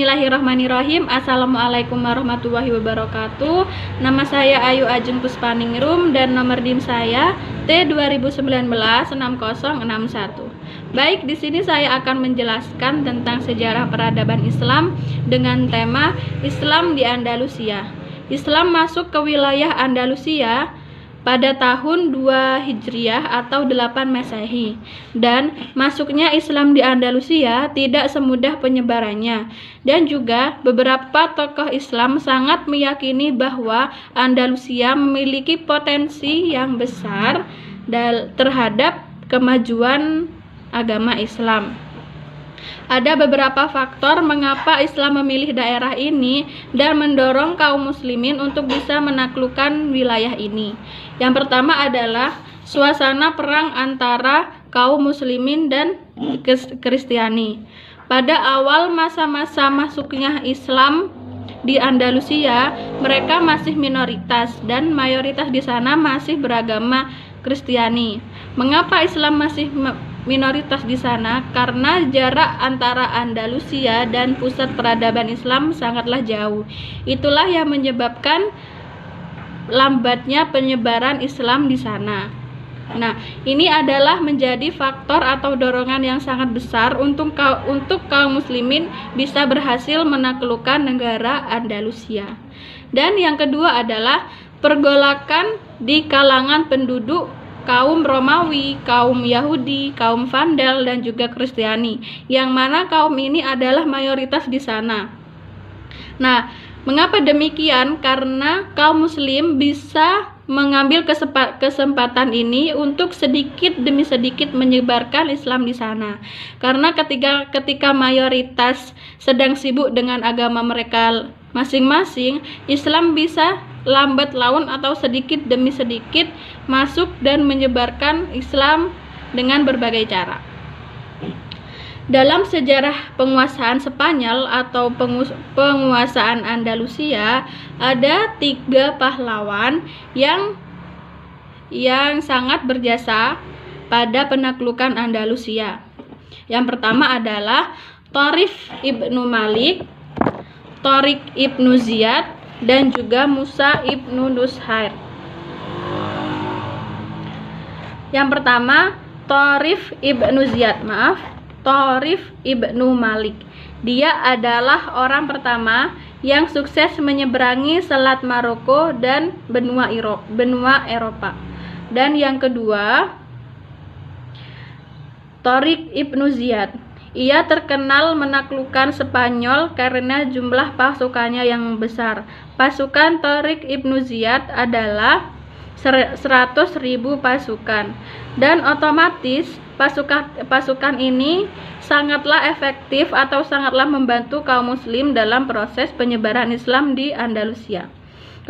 Bismillahirrahmanirrahim. Assalamualaikum warahmatullahi wabarakatuh. Nama saya Ayu Ajeng Puspaningrum dan nomor DIN saya T2019-6061. Baik, di sini saya akan menjelaskan tentang sejarah peradaban Islam dengan tema Islam di Andalusia. Islam masuk ke wilayah Andalusia pada tahun 2 Hijriah atau 8 Masehi, dan masuknya Islam di Andalusia tidak semudah penyebarannya, dan juga beberapa tokoh Islam sangat meyakini bahwa Andalusia memiliki potensi yang besar terhadap kemajuan agama Islam. Ada beberapa faktor mengapa Islam memilih daerah ini dan mendorong kaum muslimin untuk bisa menaklukkan wilayah ini. Yang pertama adalah suasana perang antara kaum muslimin dan Kristiani. Pada awal masa-masa masuknya Islam di Andalusia, mereka masih minoritas dan mayoritas di sana masih beragama Kristiani. Mengapa Islam masih minoritas di sana? Karena jarak antara Andalusia dan pusat peradaban Islam sangatlah jauh. Itulah yang menyebabkan lambatnya penyebaran Islam di sana. Nah, ini adalah menjadi faktor atau dorongan yang sangat besar untuk kaum muslimin bisa berhasil menaklukkan negara Andalusia. Dan yang kedua adalah pergolakan di kalangan penduduk kaum Romawi, kaum Yahudi, kaum Vandal, dan juga Kristiani, yang mana kaum ini adalah mayoritas di sana. Nah, mengapa demikian? Karena kaum muslim bisa mengambil kesempatan ini untuk sedikit demi sedikit menyebarkan Islam di sana. Karena ketika mayoritas sedang sibuk dengan agama mereka masing-masing, Islam bisa lambat laun atau sedikit demi sedikit masuk dan menyebarkan Islam dengan berbagai cara. Dalam sejarah penguasaan Spanyol atau penguasaan Andalusia, ada 3 pahlawan yang sangat berjasa pada penaklukan Andalusia. Yang pertama adalah Tharif ibnu Malik, Tariq ibnu Ziyad, dan juga Musa ibnu Nushair. Yang pertama, Tharif ibnu Malik. Dia adalah orang pertama yang sukses menyeberangi Selat Maroko dan benua Eropa. Dan yang kedua, Tariq ibnu Ziyad. Ia terkenal menaklukkan Spanyol karena jumlah pasukannya yang besar. Pasukan Tariq ibnu Ziyad adalah 100.000 pasukan, dan otomatis pasukan ini sangatlah efektif atau sangatlah membantu kaum muslim dalam proses penyebaran Islam di Andalusia.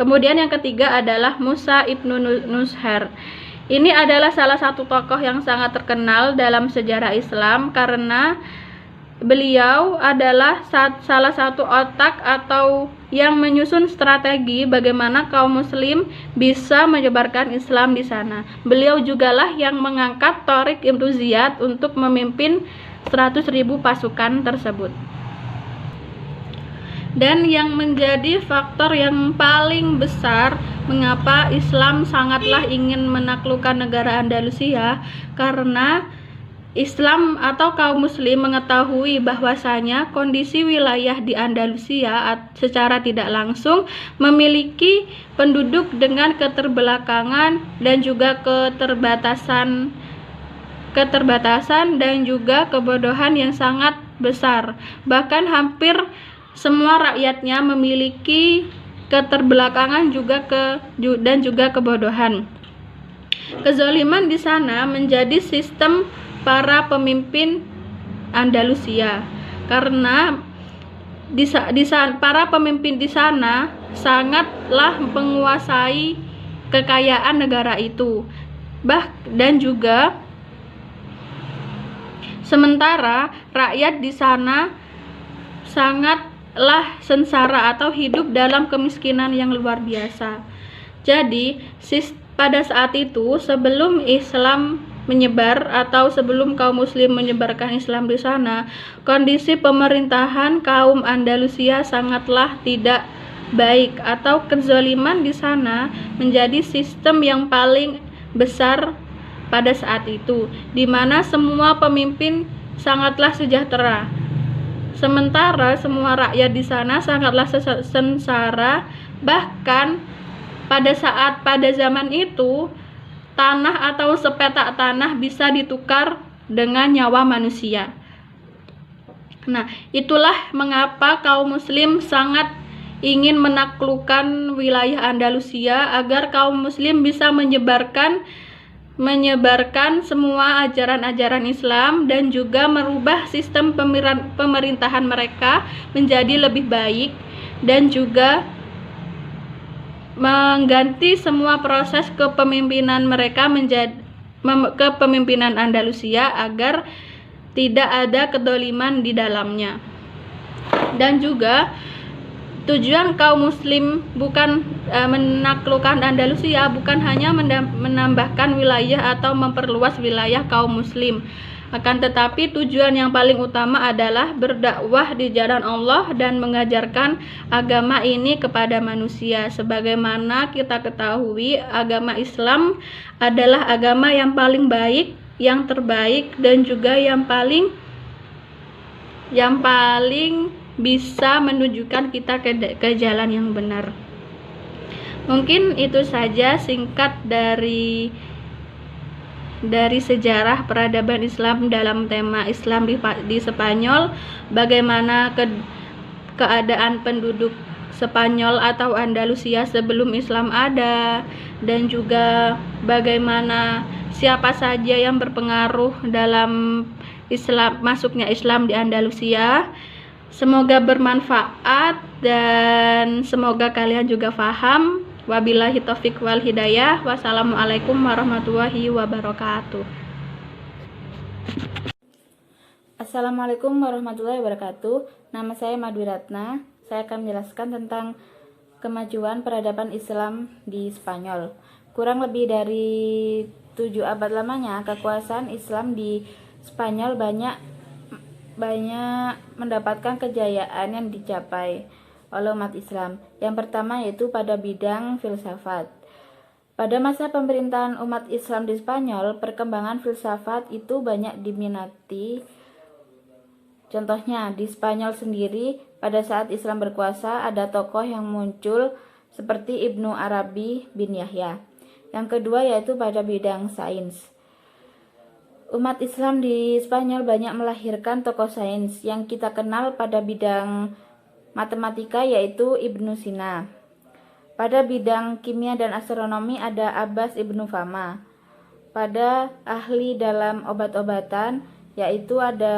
Kemudian yang ketiga adalah Musa ibnu Nushair. Ini adalah salah satu tokoh yang sangat terkenal dalam sejarah Islam karena beliau adalah salah satu otak atau yang menyusun strategi bagaimana kaum muslim bisa menyebarkan Islam di sana. Beliau jugalah yang mengangkat Tariq ibnu Ziyad untuk memimpin 100.000 pasukan tersebut. Dan yang menjadi faktor yang paling besar mengapa Islam sangatlah ingin menaklukkan negara Andalusia, karena Islam atau kaum muslim mengetahui bahwasanya kondisi wilayah di Andalusia secara tidak langsung memiliki penduduk dengan keterbelakangan dan juga keterbatasan dan juga kebodohan yang sangat besar. Bahkan hampir semua rakyatnya memiliki keterbelakangan dan juga kebodohan. Kezaliman di sana menjadi sistem para pemimpin Andalusia, karena para pemimpin di sana sangatlah menguasai kekayaan negara itu. Dan juga sementara rakyat di sana sangatlah sengsara atau hidup dalam kemiskinan yang luar biasa. Jadi pada saat itu, sebelum Islam menyebar atau sebelum kaum muslim menyebarkan Islam di sana, kondisi pemerintahan kaum Andalusia sangatlah tidak baik atau kezaliman di sana menjadi sistem yang paling besar pada saat itu, di mana semua pemimpin sangatlah sejahtera. Sementara semua rakyat di sana sangatlah sengsara. Bahkan pada zaman itu tanah atau sepetak tanah bisa ditukar dengan nyawa manusia. Nah, itulah mengapa kaum muslim sangat ingin menaklukkan wilayah Andalusia agar kaum muslim bisa menyebarkan semua ajaran-ajaran Islam dan juga merubah sistem pemerintahan mereka menjadi lebih baik dan juga mengganti semua proses kepemimpinan mereka menjadi kepemimpinan Andalusia agar tidak ada kedoliman di dalamnya. Dan juga tujuan kaum muslim bukan menaklukkan Andalusia bukan hanya menambahkan wilayah atau memperluas wilayah kaum muslim, akan tetapi tujuan yang paling utama adalah berdakwah di jalan Allah dan mengajarkan agama ini kepada manusia. Sebagaimana kita ketahui, agama Islam adalah agama yang paling baik, yang terbaik, dan juga yang paling bisa menunjukkan kita ke jalan yang benar. Mungkin itu saja singkat dari sejarah peradaban Islam dalam tema Islam di Spanyol, bagaimana keadaan penduduk Spanyol atau Andalusia sebelum Islam ada, dan juga bagaimana siapa saja yang berpengaruh dalam masuknya Islam di Andalusia. Semoga bermanfaat dan semoga kalian juga paham. Wabillahi taufiq wal hidayah. Wassalamualaikum warahmatullahi wabarakatuh. Assalamualaikum warahmatullahi wabarakatuh. Nama saya Madwi Ratna. Saya akan menjelaskan tentang kemajuan peradaban Islam di Spanyol. Kurang lebih dari 7 abad lamanya, kekuasaan Islam di Spanyol banyak mendapatkan kejayaan yang dicapai oleh umat Islam. Yang pertama yaitu pada bidang filsafat. Pada masa pemerintahan umat Islam di Spanyol, perkembangan filsafat itu banyak diminati. Contohnya, di Spanyol sendiri, pada saat Islam berkuasa, ada tokoh yang muncul seperti Ibnu Arabi bin Yahya. Yang kedua yaitu pada bidang sains. Umat Islam di Spanyol banyak melahirkan tokoh sains yang kita kenal pada bidang matematika yaitu Ibnu Sina. Pada bidang kimia dan astronomi ada Abbas Ibnu Fama. Pada ahli dalam obat-obatan yaitu ada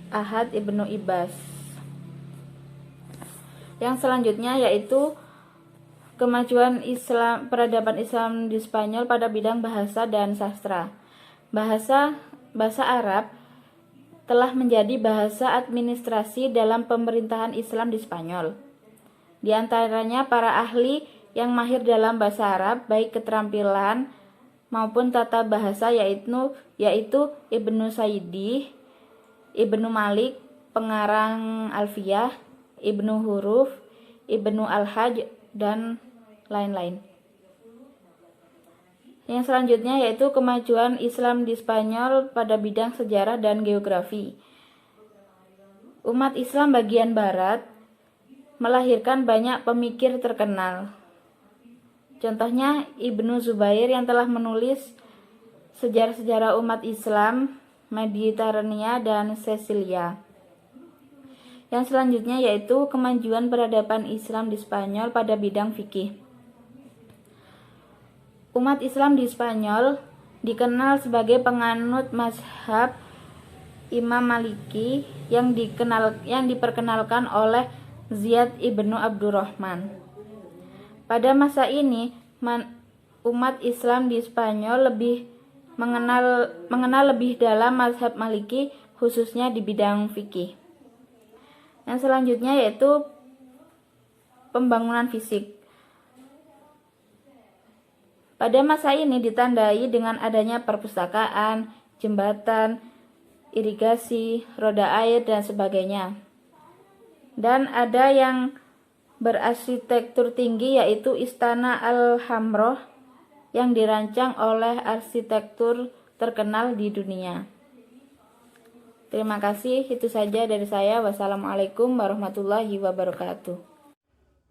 Ahad Ibnu Ibas. Yang selanjutnya yaitu kemajuan peradaban Islam di Spanyol pada bidang bahasa dan sastra. Bahasa Arab telah menjadi bahasa administrasi dalam pemerintahan Islam di Spanyol. Di antaranya para ahli yang mahir dalam bahasa Arab, baik keterampilan maupun tata bahasa yaitu Ibnu Saidi, Ibnu Malik, pengarang Alfiyah, Ibnu Huruf, Ibnu Al-Hajj, dan lain-lain. Yang selanjutnya yaitu kemajuan Islam di Spanyol pada bidang sejarah dan geografi. Umat Islam bagian barat melahirkan banyak pemikir terkenal. Contohnya Ibnu Zubair yang telah menulis sejarah-sejarah umat Islam, Mediterania, dan Sisilia. Yang selanjutnya yaitu kemajuan peradaban Islam di Spanyol pada bidang fikih. Umat Islam di Spanyol dikenal sebagai penganut mazhab Imam Maliki yang diperkenalkan oleh Ziyad ibnu Abdurrahman. Pada masa ini, umat Islam di Spanyol lebih mengenal lebih dalam mazhab Maliki, khususnya di bidang fikih. Yang selanjutnya yaitu pembangunan fisik. Pada masa ini ditandai dengan adanya perpustakaan, jembatan, irigasi, roda air, dan sebagainya. Dan ada yang berarsitektur tinggi yaitu Istana Al-Hamroh yang dirancang oleh arsitektur terkenal di dunia. Terima kasih, itu saja dari saya. Wassalamualaikum warahmatullahi wabarakatuh.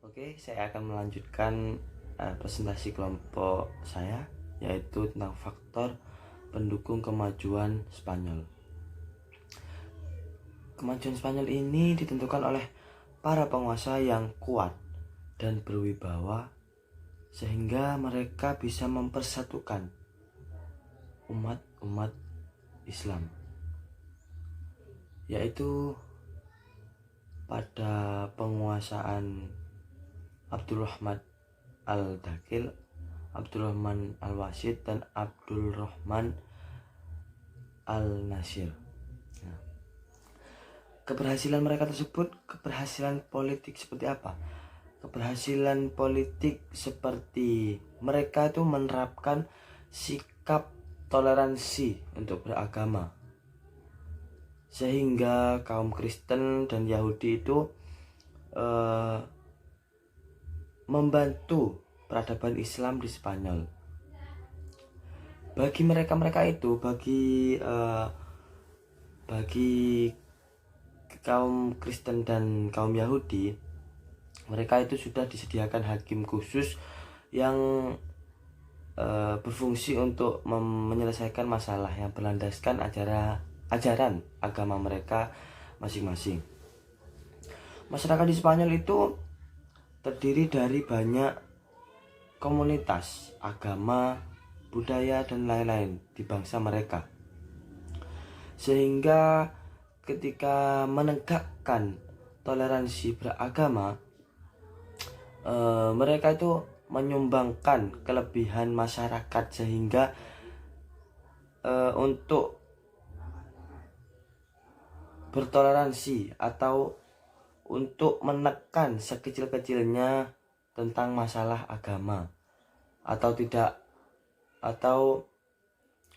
Oke, saya akan melanjutkan presentasi kelompok saya, yaitu tentang faktor pendukung kemajuan Spanyol. Kemajuan Spanyol ini ditentukan oleh para penguasa yang kuat dan berwibawa, sehingga mereka bisa mempersatukan umat Islam, yaitu pada penguasaan Abdurrahman Al-Dakil, Abdurrahman Al-Wasid, dan Abdurrahman Al-Nasir. Nah, keberhasilan mereka tersebut, keberhasilan politik seperti apa? Keberhasilan politik seperti mereka itu menerapkan sikap toleransi untuk beragama, sehingga kaum Kristen dan Yahudi itu membantu peradaban Islam di Spanyol. Bagi mereka itu, bagi kaum Kristen dan kaum Yahudi, mereka itu sudah disediakan hakim khusus yang berfungsi untuk menyelesaikan masalah yang berlandaskan ajaran agama mereka masing-masing. Masyarakat di Spanyol itu terdiri dari banyak komunitas, agama, budaya, dan lain-lain di bangsa mereka. Sehingga ketika menegakkan toleransi beragama, mereka itu menyumbangkan kelebihan masyarakat, sehingga untuk bertoleransi atau untuk menekan sekecil-kecilnya tentang masalah agama, atau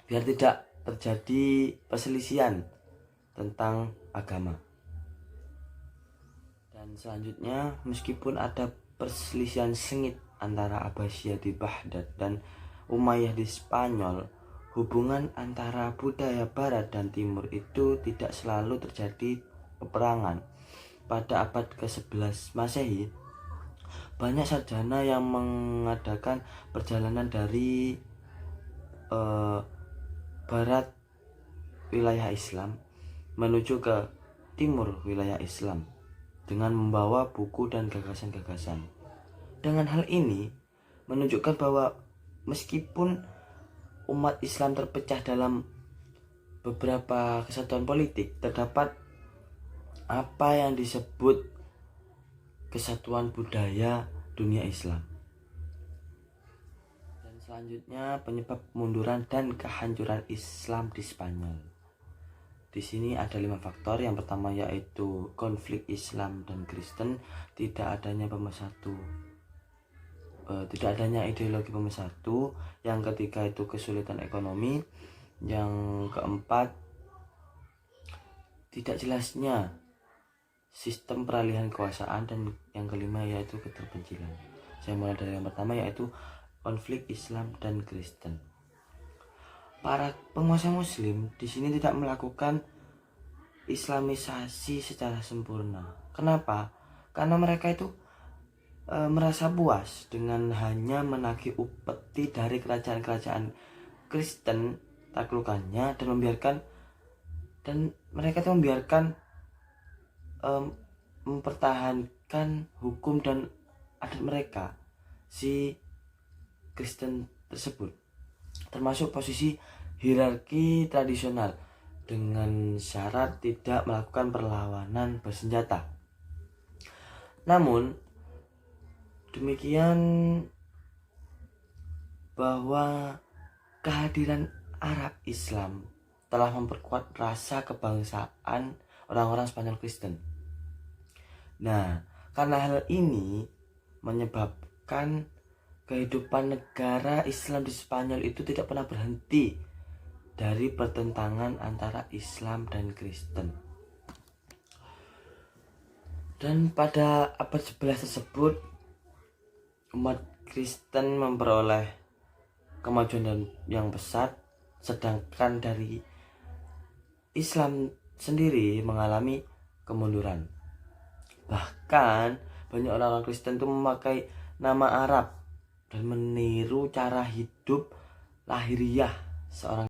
biar tidak terjadi perselisihan tentang agama. Dan selanjutnya, meskipun ada perselisihan sengit antara Abbasiyah di Baghdad dan Umayyah di Spanyol, hubungan antara budaya barat dan timur itu tidak selalu terjadi peperangan. Pada abad ke-11 Masehi, banyak sarjana yang mengadakan perjalanan dari barat wilayah Islam menuju ke timur wilayah Islam dengan membawa buku dan gagasan-gagasan. Dengan hal ini menunjukkan bahwa meskipun umat Islam terpecah dalam beberapa kesatuan politik, terdapat apa yang disebut kesatuan budaya dunia Islam. Dan selanjutnya, penyebab kemunduran dan kehancuran Islam di Spanyol. Di sini ada 5 faktor. Yang pertama yaitu konflik Islam dan Kristen, tidak adanya pemersatu, tidak adanya ideologi pemersatu. Yang ketiga itu kesulitan ekonomi. Yang keempat, tidak jelasnya sistem peralihan kekuasaan. Dan yang kelima yaitu keterpencilan. Saya mulai dari yang pertama, yaitu konflik Islam dan Kristen. Para penguasa Muslim di sini tidak melakukan Islamisasi secara sempurna. Kenapa? Karena mereka itu merasa puas dengan hanya menagih upeti dari kerajaan-kerajaan Kristen taklukannya, dan mereka itu membiarkan mempertahankan hukum dan adat mereka, si Kristen tersebut, termasuk posisi hierarki tradisional, dengan syarat tidak melakukan perlawanan bersenjata. Namun demikian, bahwa kehadiran Arab Islam telah memperkuat rasa kebangsaan orang-orang Spanyol Kristen. Nah, karena hal ini menyebabkan kehidupan negara Islam di Spanyol itu tidak pernah berhenti dari pertentangan antara Islam dan Kristen. Dan pada abad 11 tersebut, umat Kristen memperoleh kemajuan yang besar, sedangkan dari Islam sendiri mengalami kemunduran. Bahkan banyak orang-orang Kristen itu memakai nama Arab dan meniru cara hidup lahiriah seorang